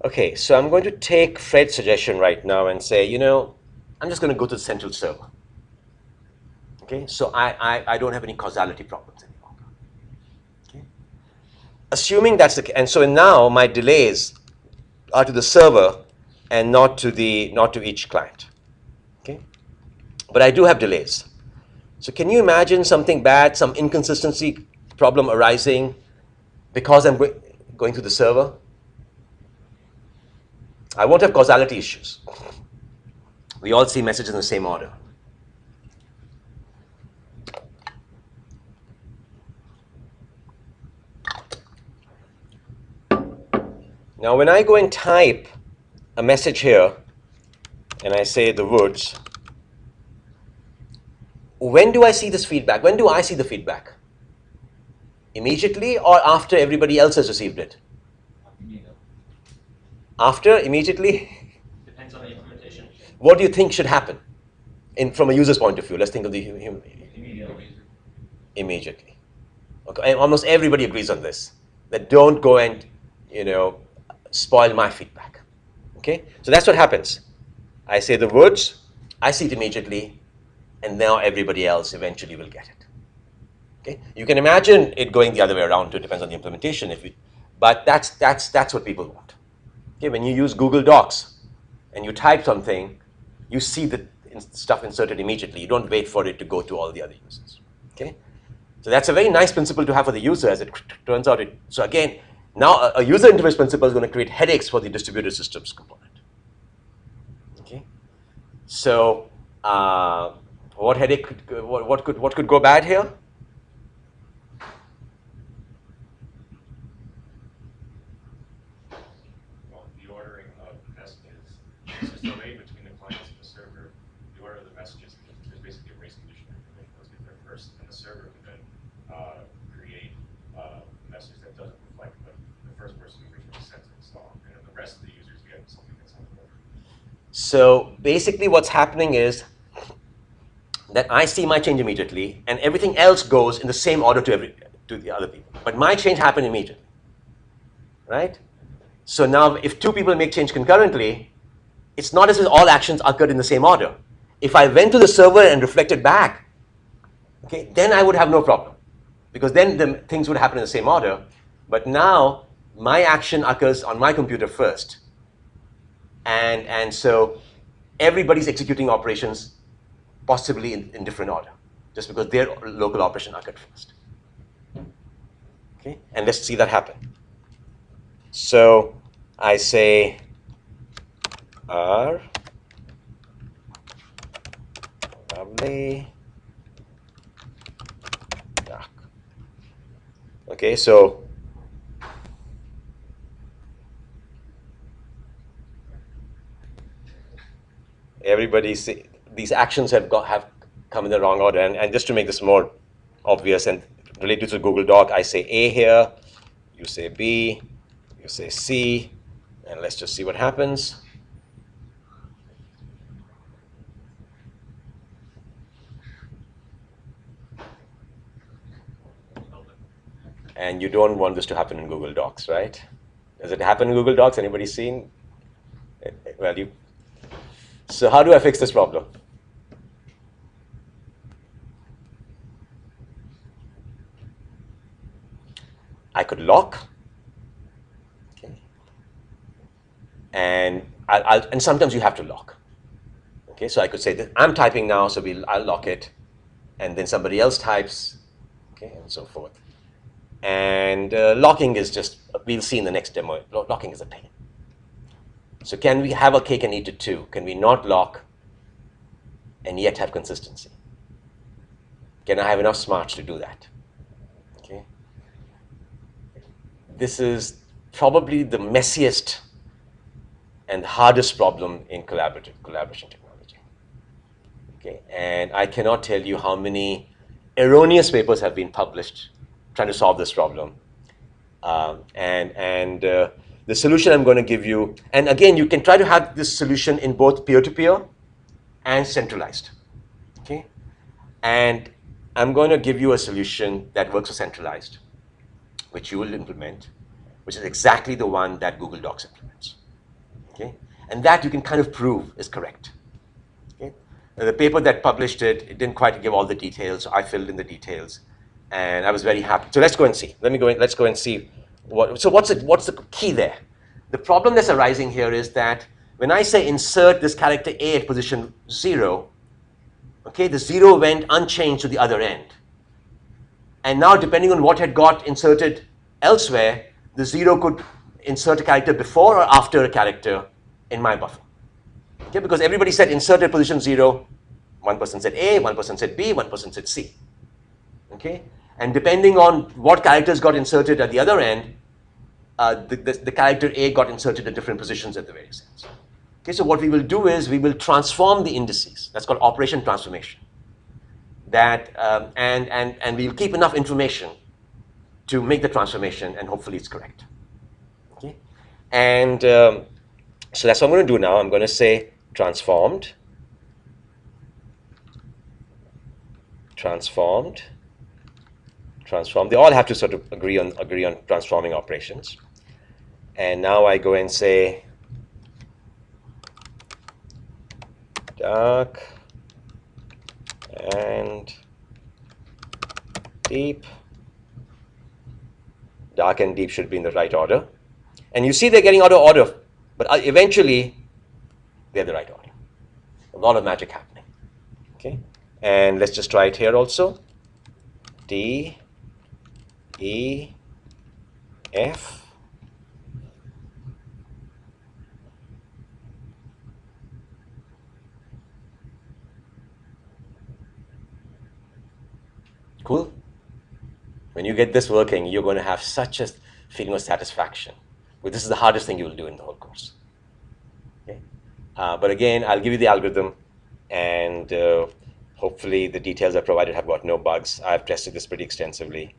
Okay, so I'm going to take Fred's suggestion right now and say, I'm just going to go to the central server. Okay, so I don't have any causality problems anymore. Okay. Assuming that's the case, and so now my delays are to the server and not to each client. Okay, but I do have delays. So can you imagine something bad, some inconsistency problem arising because I'm going to the server? I won't have causality issues. We all see messages in the same order. Now, when I go and type a message here, and I say the words, when do I see this feedback? When do I see the feedback? Immediately or after everybody else has received it? After? Immediately? Depends on the implementation. What do you think should happen from a user's point of view? Let's think of the human. Immediately. Okay. And almost everybody agrees on this, that don't go and spoil my feedback. Okay? So that's what happens. I say the words, I see it immediately, and now everybody else eventually will get it. Okay? You can imagine it going the other way around too. It depends on the implementation. But that's what people want. Okay? When you use Google Docs and you type something, you see the stuff inserted immediately. You don't wait for it to go to all the other users. Okay? So that's a very nice principle to have for the user, as it turns out. So again, now a user interface principle is going to create headaches for the distributed systems component. Okay. So what headache? What could go bad here? Well, the ordering of messages is just delayed between the clients and the server. The order of the messages, there's basically a race condition. Let's get there first, and the server can then create a message that doesn't reflect what the first person originally sent and installed, and then the rest of the users get something that's on the order. So basically, what's happening is that I see my change immediately, and everything else goes in the same order to the other people. But my change happened immediately, right? So now, if two people make change concurrently, it's not as if all actions occurred in the same order. If I went to the server and reflected back, okay, then I would have no problem, because then the things would happen in the same order. But now my action occurs on my computer first, and so everybody's executing operations possibly in different order, just because their local operation occurred first. Okay, and let's see that happen. So I say R lovely dark. Okay, so everybody see these actions have come in the wrong order, and just to make this more obvious and related to Google Doc, I say A here, you say B, you say C, and let's just see what happens. And you don't want this to happen in Google Docs, right? Does it happen in Google Docs? Anybody seen? Well, so how do I fix this problem? I could lock, okay, and and sometimes you have to lock. Okay, so I could say that I'm typing now, so I'll lock it, and then somebody else types, okay, and so forth. And locking is just, we'll see in the next demo, locking is a pain. So can we have a cake and eat it too? Can we not lock and yet have consistency? Can I have enough smarts to do that? Okay. This is probably the messiest and hardest problem in collaboration technology. Okay, and I cannot tell you how many erroneous papers have been published trying to solve this problem. The solution I'm going to give you, and again, you can try to have this solution in both peer-to-peer and centralized. Okay, and I'm going to give you a solution that works for centralized, which you will implement, which is exactly the one that Google Docs implements. Okay? And that you can kind of prove is correct. Okay? Now, the paper that published it, it didn't quite give all the details. So I filled in the details, and I was very happy. So let's go and see. Let's go and see. So what's the key there? The problem that's arising here is that when I say insert this character A at position 0, okay, the 0 went unchanged to the other end. And now, depending on what had got inserted elsewhere, the 0 could insert a character before or after a character in my buffer. Okay, because everybody said insert at position 0. One person said A, one person said B, one person said C. Okay? And depending on what characters got inserted at the other end, the character A got inserted at different positions at the various ends. Okay, so what we will do is we will transform the indices. That's called operation transformation. And we'll keep enough information to make the transformation, and hopefully it's correct. Okay? And so that's what I'm going to do now. I'm going to say transformed, transformed. They all have to sort of agree on transforming operations. And now I go and say dark and deep. Dark and deep should be in the right order. And you see they're getting out of order, but eventually they're the right order. A lot of magic happening. Okay? And let's just try it here also. D, E, F. Cool? When you get this working, you're going to have such a feeling of satisfaction. But this is the hardest thing you will do in the whole course. Okay? But again, I'll give you the algorithm, and hopefully the details I provided have got no bugs. I've tested this pretty extensively.